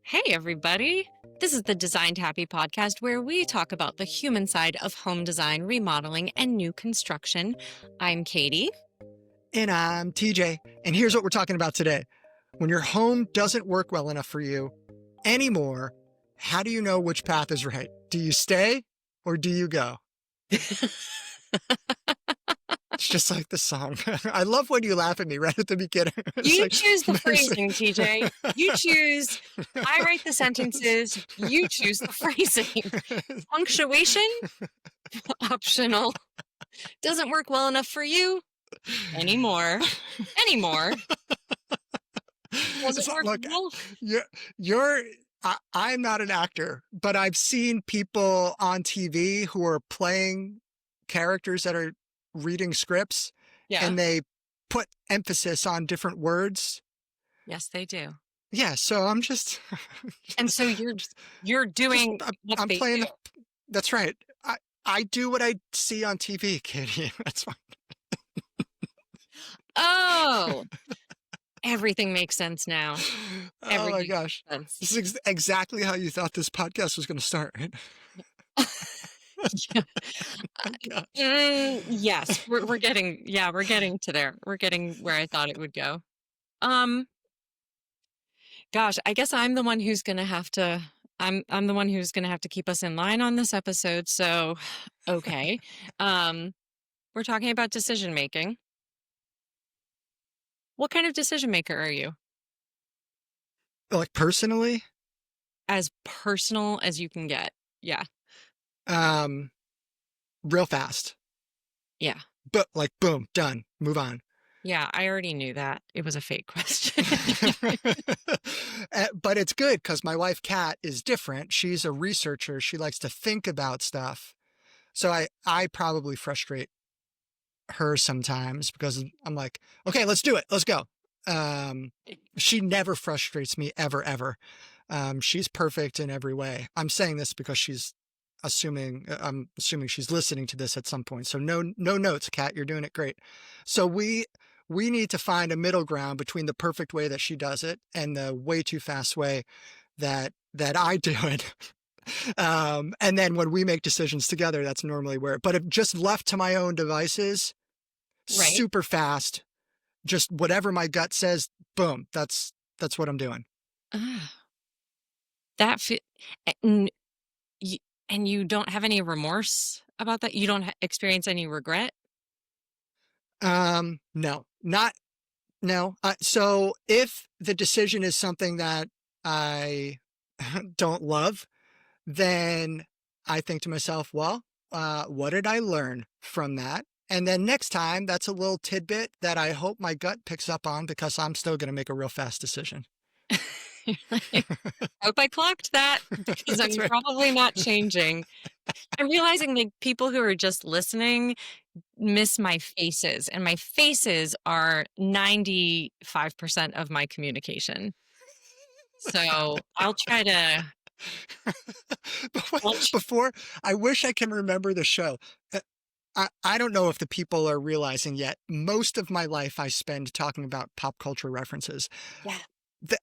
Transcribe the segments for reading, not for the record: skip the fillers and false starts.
Hey, everybody. This is the Designed Happy podcast where we talk about the human side of home design, remodeling, and new construction. I'm Katie. And I'm TJ. And here's what we're talking about today. When your home doesn't work well enough for you anymore, how do you know which path is right? Do you stay or do you go? It's just like the song. I love when you laugh at me right at the beginning. You Like, choose the phrasing, TJ. You choose. I write the sentences. You choose the phrasing. Punctuation, optional. Doesn't work well enough for you anymore. Anymore. Doesn't work Look, well. I'm not an actor, but I've seen people on TV who are playing characters that are reading scripts Yeah. and they put emphasis on different words. Yes, they do. Yeah, so I'm just And so you're doing what I'm they playing do. that's right. I do what I see on TV, Katie. That's fine. Oh, everything makes sense now. Oh my Everything gosh. makes This sense. is exactly how you thought this podcast was going to start, right? Oh gosh. Yes, we're getting to there. We're getting where I thought it would go. Um, Gosh, I guess I'm the one who's gonna have to. I'm the one who's gonna have to keep us in line on this episode. So, okay, um, we're talking about decision making. What kind of decision maker are you? Like personally, As personal as you can get. Yeah, um, real fast. yeah. But like boom, done. Move on. Yeah, I already knew that. It was a fake question. But it's good because my wife, Kat, is different. She's a researcher. She likes to think about stuff. So I probably frustrate her sometimes because I'm like, okay, let's do it. Let's go. She never frustrates me ever, ever. She's perfect in every way. I'm saying this because I'm assuming she's listening to this at some point. So no notes, Kat, you're doing it great. So we need to find a middle ground between the perfect way that she does it and the way too fast way that I do it. And then when we make decisions together, that's normally but if just left to my own devices, Right. super fast, just whatever my gut says, boom, that's what I'm doing. Ah, that fi- and you, and you don't have any remorse about that? You don't experience any regret? No, not, no. So if the decision is something that I don't love, then I think to myself, well, what did I learn from that? And then next time, that's a little tidbit that I hope my gut picks up on because I'm still going to make a real fast decision. You're like, hope I clocked that because I'm That's right. probably not changing. I'm realizing like people who are just listening miss my faces, and my faces are 95% of my communication. So I'll try to. I'll tr- Before, I wish I can remember the show. Uh, I don't know if the people are realizing yet. Most of my life I spend talking about pop culture references. yeah.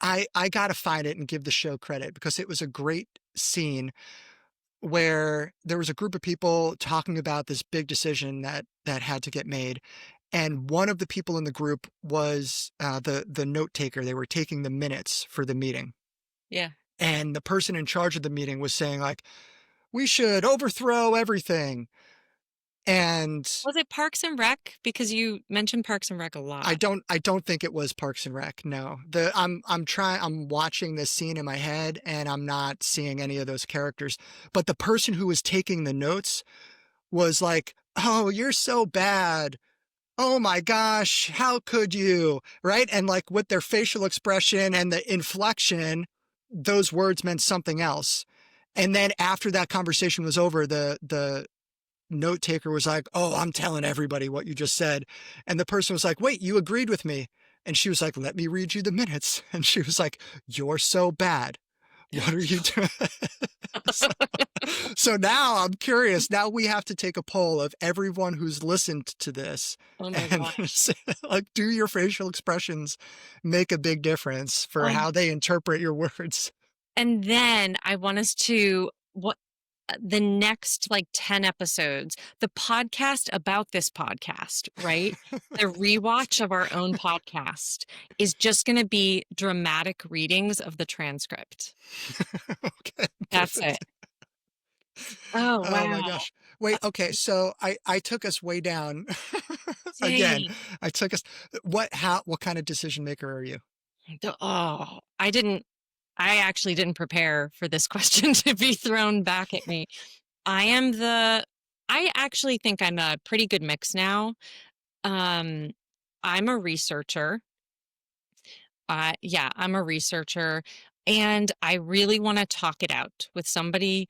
I got to find it and give the show credit because it was a great scene where there was a group of people talking about this big decision that had to get made. And one of the people in the group was the note taker. They were taking the minutes for the meeting. Yeah. And the person in charge of the meeting was saying like, we should overthrow everything. And Was it Parks and Rec? Because you mentioned Parks and Rec a lot. I don't think it was Parks and Rec. No, I'm watching this scene in my head and I'm not seeing any of those characters. But the person who was taking the notes was like, oh, you're so bad. Oh my gosh, how could you? Right. And like with their facial expression and the inflection, those words meant something else. And then after that conversation was over, the note taker was like, oh, I'm telling everybody what you just said. And the person was like, wait, you agreed with me. And she was like, let me read you the minutes. And she was like, you're so bad. What are you doing? So now I'm curious. Now we have to take a poll of everyone who's listened to this Oh my and gosh. like, do your facial expressions make a big difference for Oh, how they interpret your words? And then I want us to what the next like 10 episodes, the podcast about this podcast, right? The rewatch of our own podcast is just going to be dramatic readings of the transcript. Okay, That's perfect. it. Oh, Oh my wow. gosh. Wait, okay, so I took us way down again. Dang. I took us what kind of decision maker are you? Oh, I actually didn't prepare for this question to be thrown back at me. I am the, I actually think I'm a pretty good mix now. Um, I'm a researcher. Yeah, I'm a researcher and I really want to talk it out with somebody,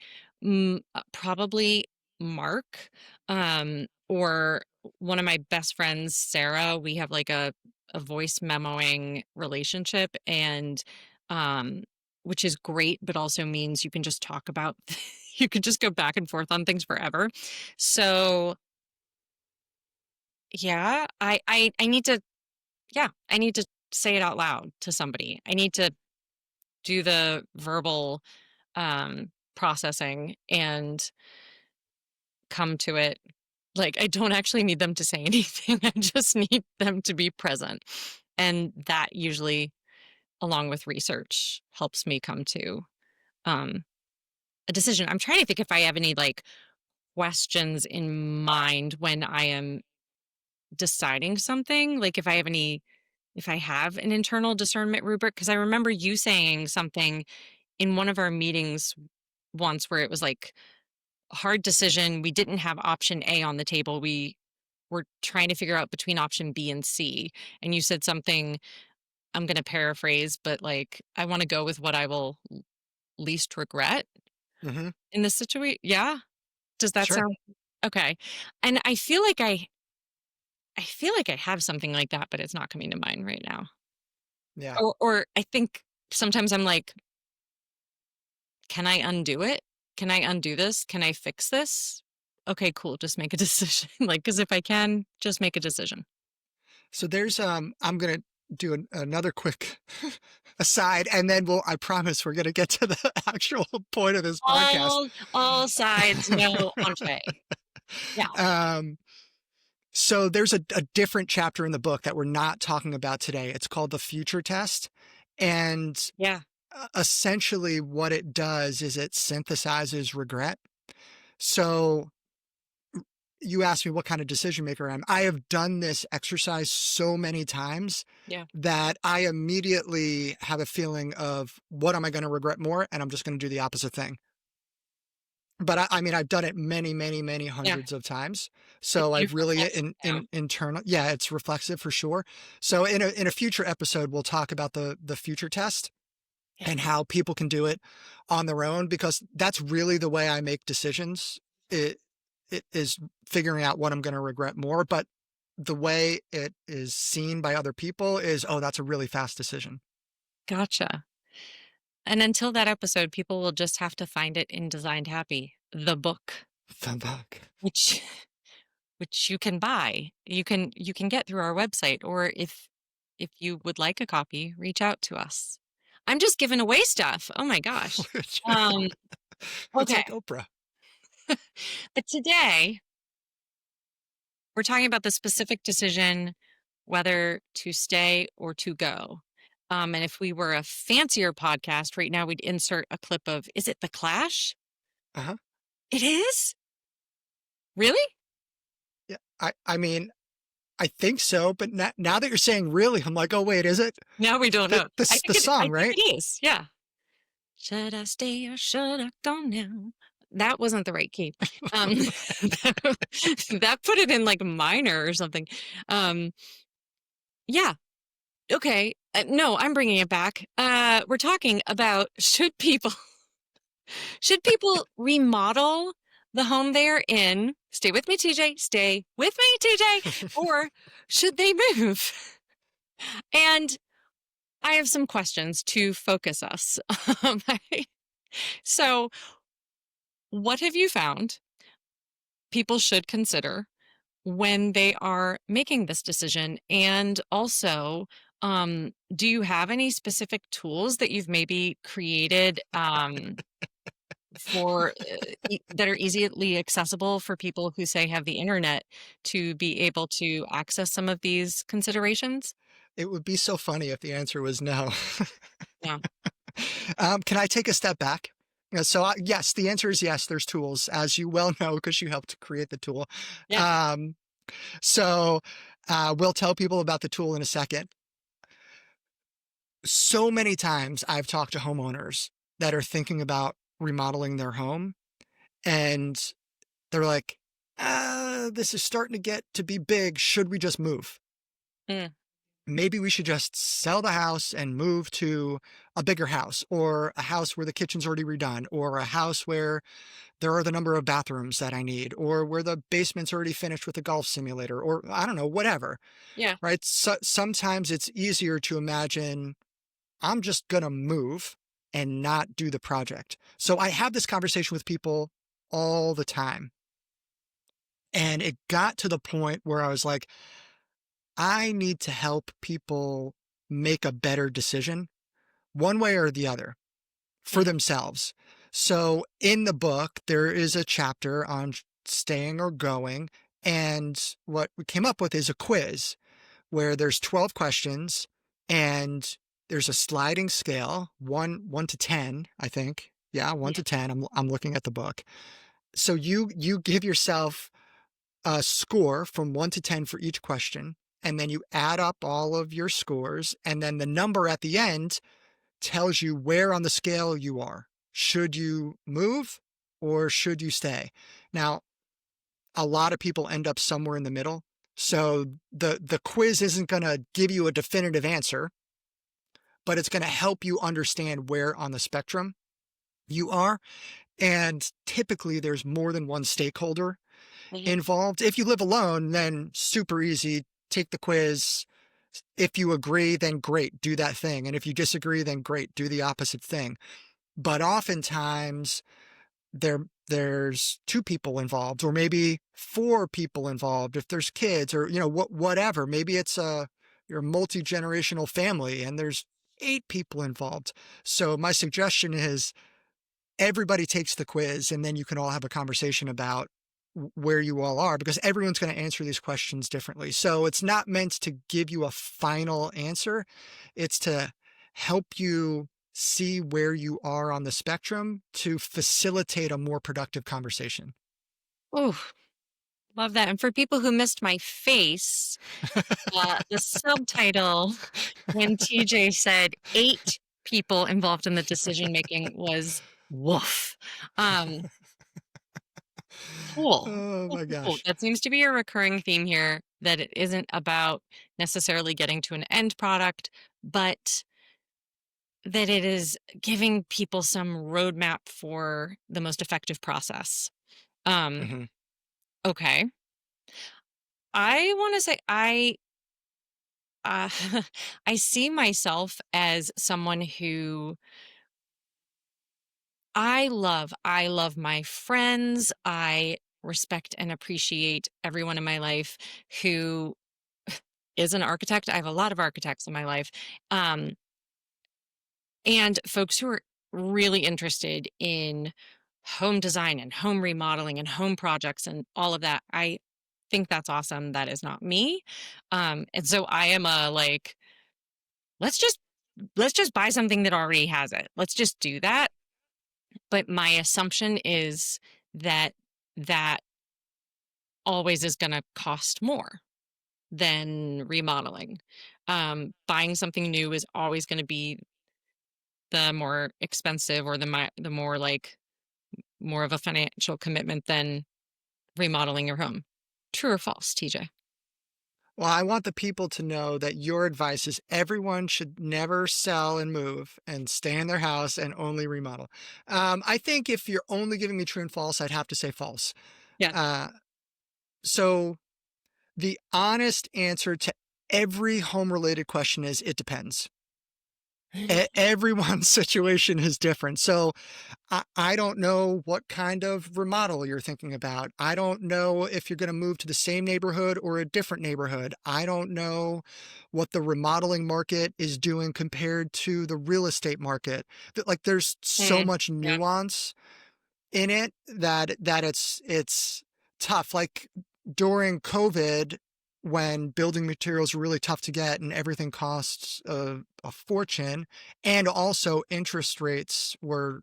probably Mark, or one of my best friends, Sarah. We have like a voice memoing relationship and, um, which is great, but also means you can just talk about, you can just go back and forth on things forever. So yeah, I need to, yeah, I need to say it out loud to somebody. I need to do the verbal processing and come to it. Like, I don't actually need them to say anything. I just need them to be present. And that usually, along with research, helps me come to um, a decision. I'm trying to think if I have any like questions in mind when I am deciding something. Like, if I have an internal discernment rubric, because I remember you saying something in one of our meetings once where it was like hard decision. We didn't have option A on the table. We were trying to figure out between option B and C. And you said something, I'm going to paraphrase, but like, I want to go with what I will least regret Mhm. in this situation. Yeah. Does that Sure. sound okay? And I feel like I have something like that, but it's not coming to mind right now. Yeah. Or I think sometimes I'm like, can I undo it? Can I undo this? Can I fix this? Okay, cool. Just make a decision. Like, because if I can, just make a decision. So there's I'm gonna do another quick aside, and then I promise we're gonna get to the actual point of this podcast. All sides, no entree. Yeah, um, so there's a different chapter in the book that we're not talking about today. It's called the future test, and yeah, essentially what it does is it synthesizes regret. So you asked me what kind of decision maker I am. I have done this exercise so many times yeah, that I immediately have a feeling of what am I going to regret more? And I'm just going to do the opposite thing. But I mean, I've done it many, many, many yeah. hundreds of times. It's So I've super really reflexive now. internal. Yeah, it's reflexive for sure. So in a future episode, we'll talk about the future test Yeah, and how people can do it on their own, because that's really the way I make decisions. It is figuring out what I'm going to regret more, but the way it is seen by other people is, oh, that's a really fast decision. gotcha. And until that episode, people will just have to find it in Designed Happy, the book, The book. which which you can buy. You can get through our website, or if you would like a copy, reach out to us. I'm just giving away stuff. Oh my gosh. Um, It's okay. like Oprah. But today we're talking about the specific decision whether to stay or to go. And if we were a fancier podcast right now, we'd insert a clip of, is it The Clash? Uh-huh. It is? Really? Yeah. I mean, I think so, but now that you're saying really, I'm like, oh wait, is it? Now we don't know. The I song, think right? it is. Yeah. Should I stay or should I go now? That wasn't the right key. Um, that put it in like minor or something. Um, yeah. Okay. No, I'm bringing it back. We're talking about should people remodel the home they're in? Stay with me, TJ. Stay with me, TJ. Or should they move? And I have some questions to focus us. Um, so, what have you found people should consider when they are making this decision? And also, Do you have any specific tools that you've maybe created for that are easily accessible for people who say have the internet to be able to access some of these considerations? It would be so funny if the answer was no. Yeah. Can I take a step back? Yes, the answer is yes, there's tools, as you well know, because you helped create the tool. Yeah. Um, we'll tell people about the tool in a second. So many times I've talked to homeowners that are thinking about remodeling their home, and they're like, this is starting to get to be big. Should we just move? Mm, Maybe we should just sell the house and move to a bigger house, or a house where the kitchen's already redone, or a house where there are the number of bathrooms that I need, or where the basement's already finished with a golf simulator, or I don't know, whatever, yeah. right? Sometimes it's easier to imagine I'm just going to move and not do the project. So I have this conversation with people all the time. And it got to the point where I was like, I need to help people make a better decision one way or the other for Mm, themselves. So in the book, there is a chapter on staying or going. And what we came up with is a quiz where there's 12 questions and there's a sliding scale, one to 10, I think. Yeah, one yeah. to 10. I'm looking at the book. So you give yourself a score from 1 to 10 for each question, and then you add up all of your scores, and then the number at the end tells you where on the scale you are. Should you move or should you stay? Now, a lot of people end up somewhere in the middle. So the quiz isn't going to give you a definitive answer, but it's going to help you understand where on the spectrum you are. And typically there's more than one stakeholder Mhm. involved. If you live alone, then super easy. Take the quiz. If you agree, then great, do that thing. And if you disagree, then great, do the opposite thing. But oftentimes there's two people involved, or maybe four people involved if there's kids, or whatever. Maybe it's your multi-generational family and there's eight people involved. So my suggestion is everybody takes the quiz, and then you can all have a conversation about where you all are, because everyone's going to answer these questions differently. So it's not meant to give you a final answer. It's to help you see where you are on the spectrum to facilitate a more productive conversation. Oh, love that. And for people who missed my face, the subtitle when TJ said 8 people involved in the decision making was woof. Um, cool. Oh Cool, my cool, cool. gosh. That seems to be a recurring theme here, that it isn't about necessarily getting to an end product, but that it is giving people some roadmap for the most effective process. Um, Hmm. okay. I want to say uh, I see myself as someone who I love my friends. I respect and appreciate everyone in my life who is an architect. I have a lot of architects in my life. Um, and folks who are really interested in home design and home remodeling and home projects and all of that. I think that's awesome. That is not me. And so I am a like, let's just let's just buy something that already has it. Let's just do that. But my assumption is that that always is going to cost more than remodeling. Buying something new is always going to be the more expensive, or the more like more of a financial commitment than remodeling your home. True or false, TJ? Well, I want the people to know that your advice is everyone should never sell and move and stay in their house and only remodel. I think if you're only giving me true and false, I'd have to say false. Yeah. Uh, so the honest answer to every home related question is it depends. Everyone's situation is different. So I don't know what kind of remodel you're thinking about. I don't know if you're going to move to the same neighborhood or a different neighborhood. I don't know what the remodeling market is doing compared to the real estate market. Like there's so Mm, much yeah. nuance in it that it's tough. Like during COVID, when building materials were really tough to get and everything costs a fortune, and also interest rates were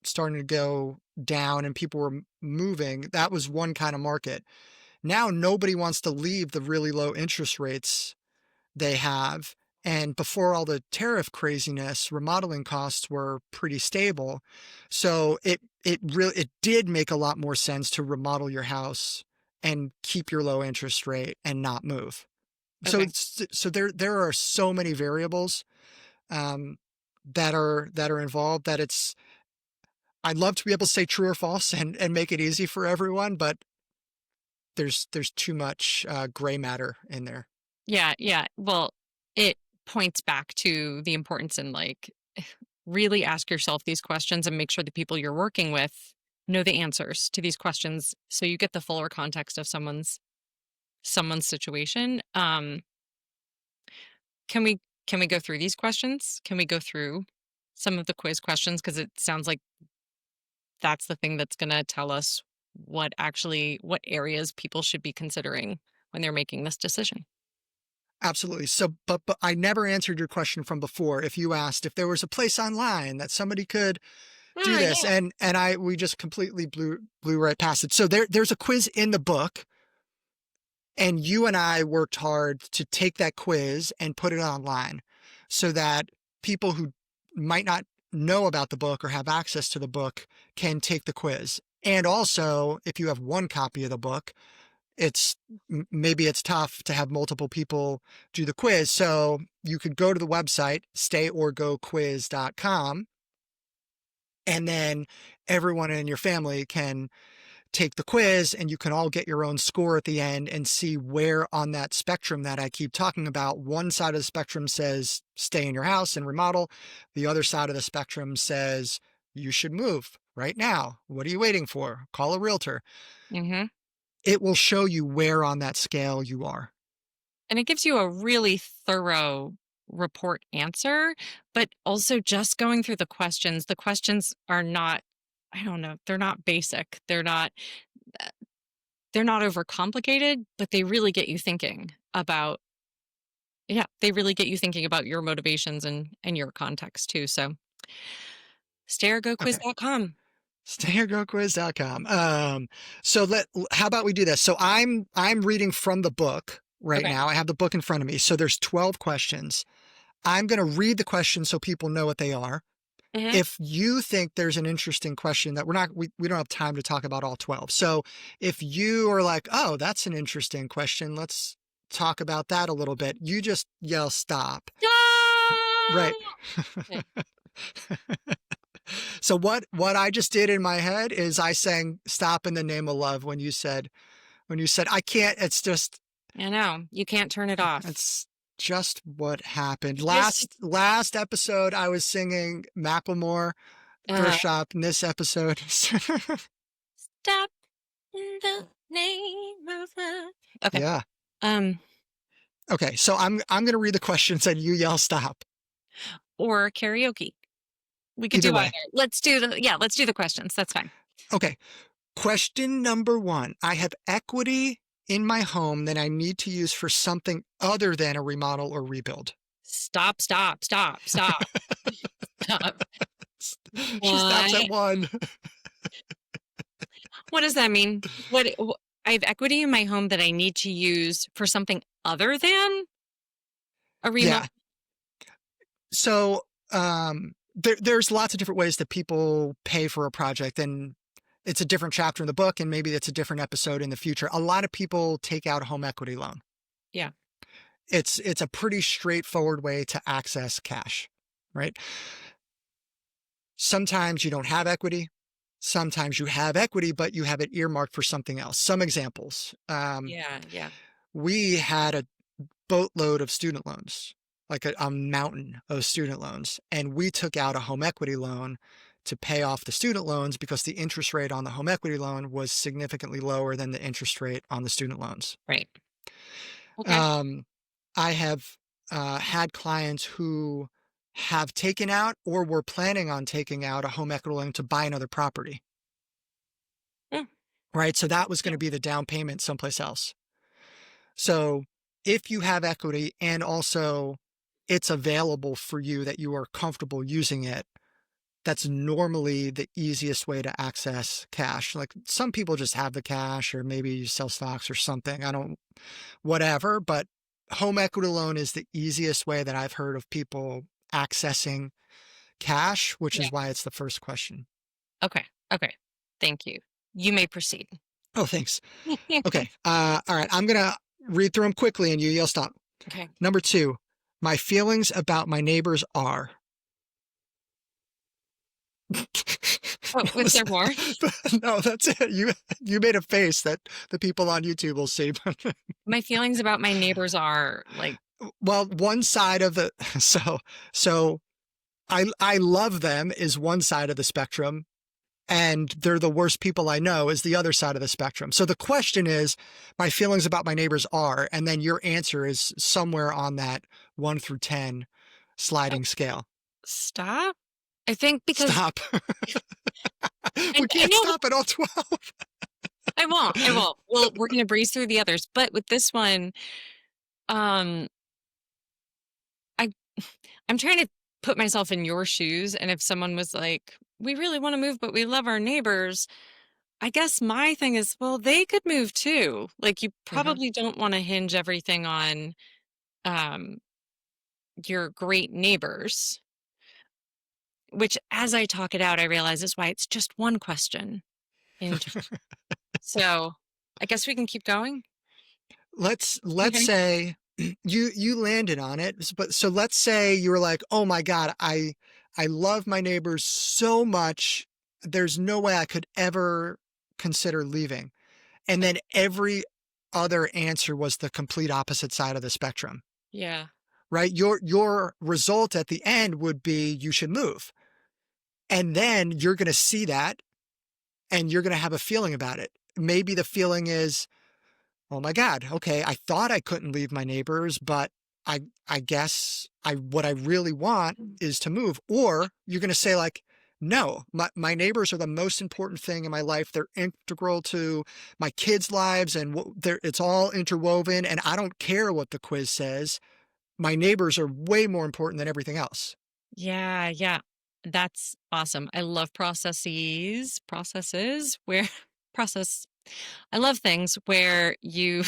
starting to go down and people were moving, that was one kind of market. Now nobody wants to leave the really low interest rates they have. And before all the tariff craziness, remodeling costs were pretty stable. So it did make a lot more sense to remodel your house and keep your low interest rate and not move. So Okay. there are so many variables um, that are involved that it's I'd love to be able to say true or false and make it easy for everyone, but there's too much gray matter in there. Yeah, yeah. Well, it points back to the importance in like really ask yourself these questions and make sure the people you're working with know the answers to these questions so you get the fuller context of someone's situation. Can we go through these questions? Can we go through some of the quiz questions because it sounds like that's the thing that's going to tell us what areas people should be considering when they're making this decision. Absolutely. So, but I never answered your question from before. If you asked if there was a place online that somebody could do Ah, this, yeah. and we just completely blew right past it. So there's a quiz in the book, and you and I worked hard to take that quiz and put it online, so that people who might not know about the book or have access to the book can take the quiz. And also, if you have one copy of the book, it's maybe it's tough to have multiple people do the quiz. So you could go to the website, stayorgoquiz.com, and then everyone in your family can take the quiz and you can all get your own score at the end and see where on that spectrum that I keep talking about. One side of the spectrum says stay in your house and remodel. The other side of the spectrum says you should move right now. What are you waiting for? Call a realtor. Hmm. It will show you where on that scale you are. And it gives you a really thorough report answer, but also just going through the questions are not, I don't know, they're not basic. They're not overcomplicated, but they really get you thinking about, yeah, they really get you thinking about your motivations and your context too. So Okay. staregoquiz.com. StayOrGoQuiz.com. So how about we do this? So I'm reading from the book right Okay. now. I have the book in front of me. So there's 12 questions. I'm going to read the questions so people know what they are. Hmm. If you think there's an interesting question that we don't have time to talk about all 12. So if you are like, oh, that's an interesting question, let's talk about that a little bit. You just yell stop. Right. Ah! Okay. So what I just did in my head is I sang stop in the name of love when you said I can't, I know. You can't turn it off. it's just what happened. Just Last episode I was singing Macklemore uh, First Shop, in this episode. stop in the name of love. Okay. Yeah. Um, Okay, so I'm going to read the questions and you yell stop. or karaoke. We could Either do either. way. Let's do the questions. That's fine. Okay. Question number 1. I have equity in my home that I need to use for something other than a remodel or rebuild. Stop, stop, stop, stop, stop. She stops at What? 1. What does that mean? I have equity in my home that I need to use for something other than a remote. Yeah. So, there's lots of different ways that people pay for a project, and it's a different chapter in the book, and maybe it's a different episode in the future. A lot of people take out a home equity loan. Yeah. It's a pretty straightforward way to access cash, right? Sometimes you don't have equity. Sometimes you have equity, but you have it earmarked for something else. Some examples. Yeah. Yeah. We had a boatload of student loans. like a mountain of student loans. And we took out a home equity loan to pay off the student loans because the interest rate on the home equity loan was significantly lower than the interest rate on the student loans. Right. Okay. Um, I have had clients who have taken out or were planning on taking out a home equity loan to buy another property, Mm, right? So that was going yeah. to be the down payment someplace else. So if you have equity and also it's available for you that you are comfortable using it, that's normally the easiest way to access cash. Like some people just have the cash or maybe you sell stocks or something. I don't, whatever, but home equity loan is the easiest way that I've heard of people accessing cash, which Yeah. is why it's the first question. Okay. Okay. Thank you. You may proceed. Oh, thanks. Okay. All right. I'm going to read through them quickly and you'll stop. Okay. Number two, my feelings about my neighbors are. Oh, was there more? No, that's it. You made a face that the people on YouTube will see. My feelings about my neighbors are like, Well, one side of the so I love them is one side of the spectrum, and they're the worst people I know is the other side of the spectrum. So the question is, my feelings about my neighbors are, and then your answer is somewhere on that 1 through 10 oh, sliding scale. stop. I think because, Stop. We and I can't know stop at all 12. I won't. I won't. Well, we're gonna breeze through the others, but with this one, um, I I'm trying to put myself in your shoes, and if someone was like, "We really want to move, but we love our neighbors," I guess my thing is, well, they could move too. Like, you Mhm. probably don't want to hinge everything on um your great neighbors, which as I talk it out, I realize is why it's just one question. In so, I guess we can keep going. Let's Okay. say you landed on it, but so let's say you were like, "Oh my God, I love my neighbors so much. There's no way I could ever consider leaving." And Okay. then every other answer was the complete opposite side of the spectrum, Yeah. right? Your result at the end would be you should move. And then you're going to see that and you're going to have a feeling about it. Maybe the feeling is, oh my God. Okay. I thought I couldn't leave my neighbors, but I guess what I really want Mm. is to move. Or you're going to say like, no, my neighbors are the most important thing in my life. They're integral to my kids' lives and it's all interwoven. And I don't care what the quiz says. My neighbors are way more important than everything else. Yeah, yeah. That's awesome. I love processes where process. I love things where you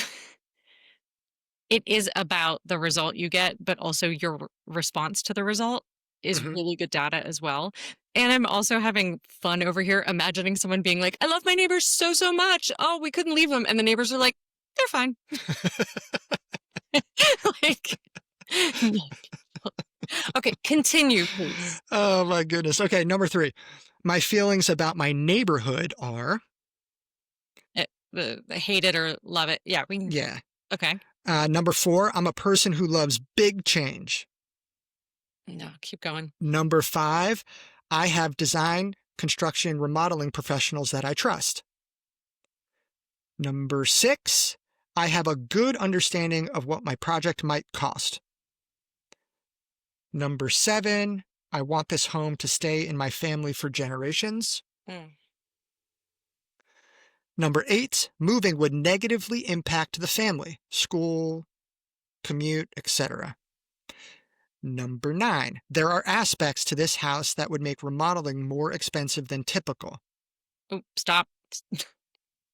it is about the result you get, but also your response to the result is Mhm. really good data as well. And I'm also having fun over here imagining someone being like, "I love my neighbors so, so much. Oh, we couldn't leave them." And the neighbors are like, "They're fine." Like, okay, continue, please. Oh my goodness. Okay. Number three, my feelings about my neighborhood are, Hate it or love it. Yeah, we can. yeah. Okay. Number four, I'm a person who loves big change. No, keep going. Number five, I have design, construction, remodeling professionals that I trust. Number six, I have a good understanding of what my project might cost. Number seven, I want this home to stay in my family for generations. Mm. Number eight, moving would negatively impact the family, school, commute, etc. Number nine, there are aspects to this house that would make remodeling more expensive than typical. Oh, stop.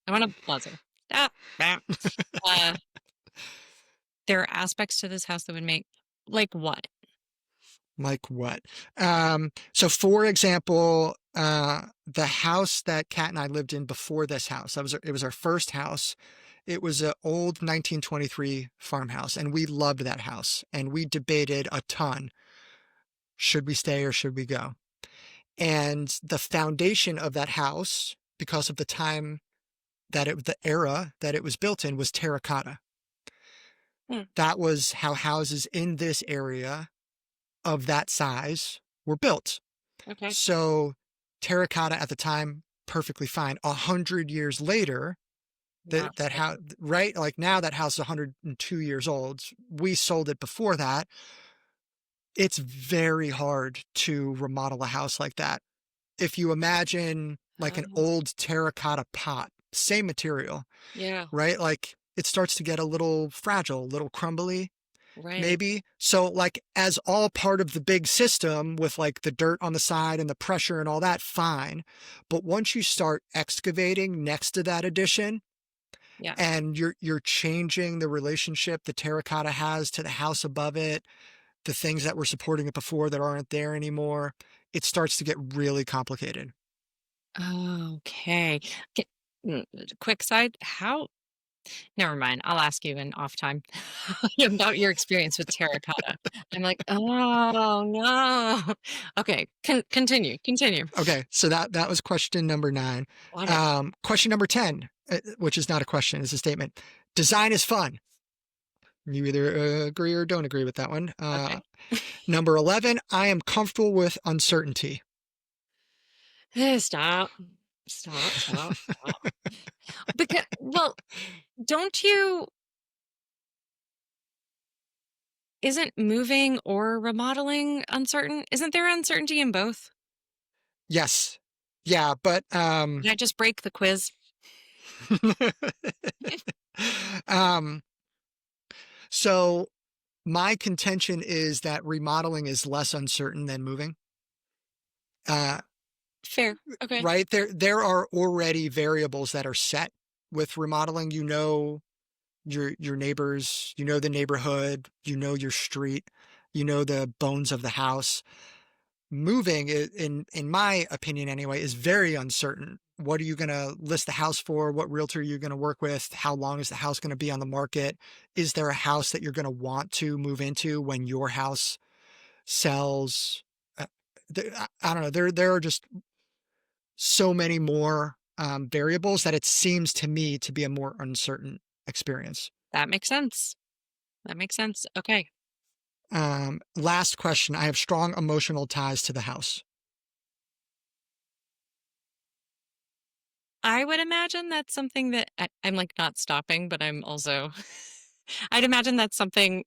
I want to buzzer. Stop. Stop. Uh, there are aspects to this house that would make, like what? Like what? So for example, the house that Kat and I lived in before this house, it was our first house. It was an old 1923 farmhouse, and we loved that house. And we debated a ton. Should we stay or should we go? And the foundation of that house, because of the time the era that it was built in was terracotta. Hmm. That was how houses in this area of that size were built. Okay. So terracotta at the time, perfectly fine. 100 years later, Not that so house, right? Like now that house is 102 years old. We sold it before that. It's very hard to remodel a house like that. If you imagine like an Oh, old terracotta pot, same material, yeah. right? Like it starts to get a little fragile, a little crumbly, Right. maybe. So, like, as all part of the big system with like the dirt on the side and the pressure and all that, fine. But once you start excavating next to that addition Yeah. and you're changing the relationship the terracotta has to the house above it, the things that were supporting it before that aren't there anymore, it starts to get really complicated. Okay. K- mm, Quick side, how never mind. I'll ask you in off time about your experience with terracotta. I'm like, oh no. Okay, continue, continue. Okay, so that was question number 9. Whatever. Question number 10, which is not a question, it's a statement. Design is fun. You either agree or don't agree with that one. Okay. Number 11, I am comfortable with uncertainty. Stop. Stop, stop, stop. Because, well, don't you, isn't moving or remodeling uncertain? Isn't there uncertainty in both? Yes. Yeah, but Did I just break the quiz? um so my contention is that remodeling is less uncertain than moving. Uh Fair. Okay. right, there are already variables that are set with remodeling. You know your neighbors, you know the neighborhood, you know your street, you know the bones of the house. Moving, in my opinion anyway, is very uncertain. What are you going to list the house for? What realtor are you going to work with? How long is the house going to be on the market? Is there a house that you're going to want to move into when your house sells? Uh, I don't know. There are just so many more variables that it seems to me to be a more uncertain experience. That makes sense. That makes sense. Okay. Last question. I have strong emotional ties to the house. I would imagine that's something that I'm like not stopping, but I'm also, I'd imagine that's something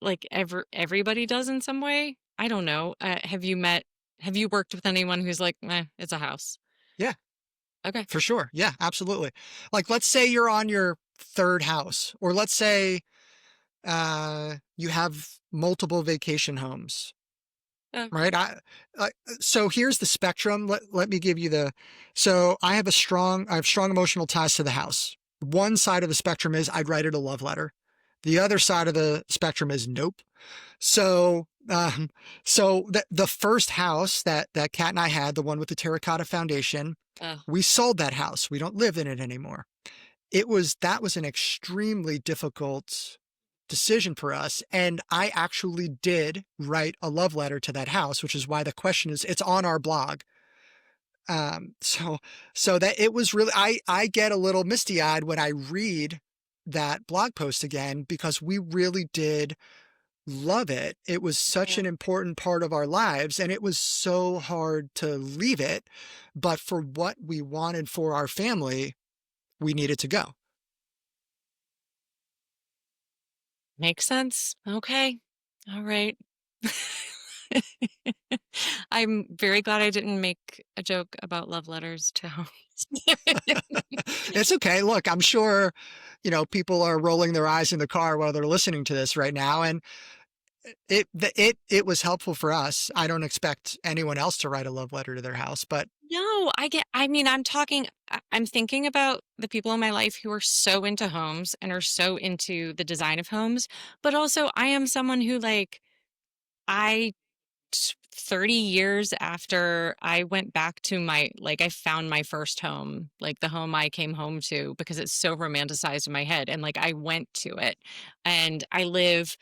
like everybody does in some way. I don't know. Have you worked with anyone who's like, it's a house? Yeah, Okay. for sure. Yeah, absolutely. Like, let's say you're on your third house, or let's say you have multiple vacation homes, Oh, right? So here's the spectrum. Let me give you the. So I have strong emotional ties to the house. One side of the spectrum is I'd write it a love letter. The other side of the spectrum is nope. So, the first house that Kat and I had, the one with the terracotta foundation, oh, we sold that house. We don't live in it anymore. That was an extremely difficult decision for us. And I actually did write a love letter to that house, which is why the question is, it's on our blog. Um, so, so that it was really, I get a little misty eyed when I read that blog post again, because we really did love it. It was such yeah. an important part of our lives, and it was so hard to leave it. But for what we wanted for our family, we needed to go. Makes sense. Okay. All right. I'm very glad I didn't make a joke about love letters to homes. It's okay. Look, I'm sure, people are rolling their eyes in the car while they're listening to this right now, and it was helpful for us. I don't expect anyone else to write a love letter to their house, but No, I mean, I'm thinking about the people in my life who are so into homes and are so into the design of homes, but also I am someone who I 30 years after I went back to I found my first home, like the home I came home to because it's so romanticized in my head. And I went to it and I live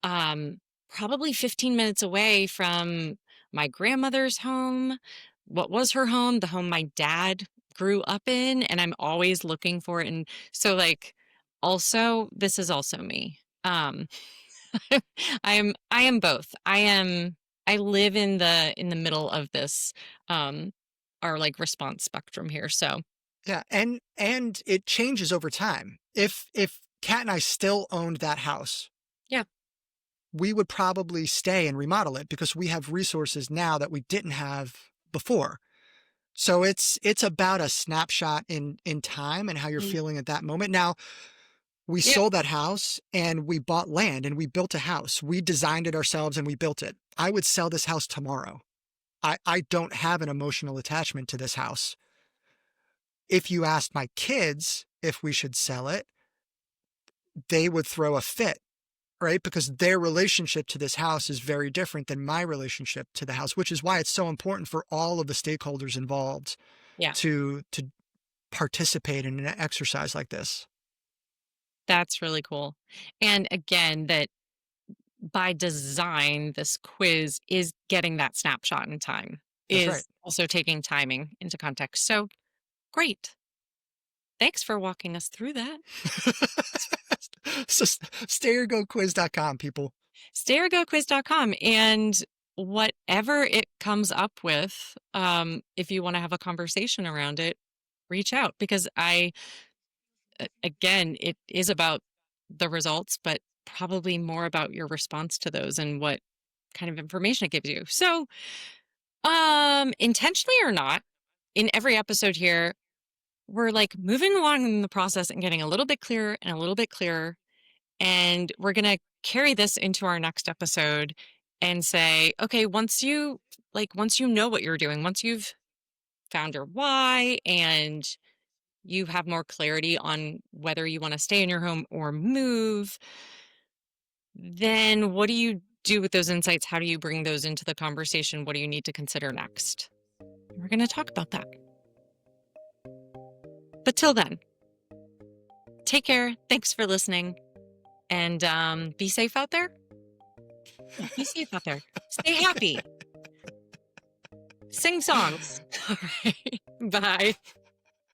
um, probably 15 minutes away from my grandmother's home, what was her home, the home my dad grew up in, and I'm always looking for it. And so, also this is also me. I am both. I live in the middle of this um our like response spectrum here. So, Yeah, and it changes over time. If Kat and I still owned that house, yeah. we would probably stay and remodel it because we have resources now that we didn't have before. So it's about a snapshot in time and how you're Mm. feeling at that moment. Now, we Yep. sold that house and we bought land and we built a house. We designed it ourselves and we built it. I would sell this house tomorrow. I don't have an emotional attachment to this house. If you asked my kids if we should sell it, they would throw a fit, right? Because their relationship to this house is very different than my relationship to the house, which is why it's so important for all of the stakeholders involved Yeah. to participate in an exercise like this. That's really cool. And again, that by design, this quiz is getting that snapshot in time, That's right. is also taking timing into context. So great. Thanks for walking us through that. So stayergoquiz.com, people. StayOrGoQuiz.com, and whatever it comes up with, if you want to have a conversation around it, reach out because again, it is about the results, but probably more about your response to those and what kind of information it gives you. So, intentionally or not, in every episode here, we're like moving along in the process and getting a little bit clearer and a little bit clearer. And we're going to carry this into our next episode and say, okay, once you know what you're doing, once you've found your why and you have more clarity on whether you want to stay in your home or move, then what do you do with those insights? How do you bring those into the conversation? What do you need to consider next? We're going to talk about that. But till then, take care. Thanks for listening. And be safe out there. Yeah, be safe out there. Stay happy. Sing songs. All right. Bye.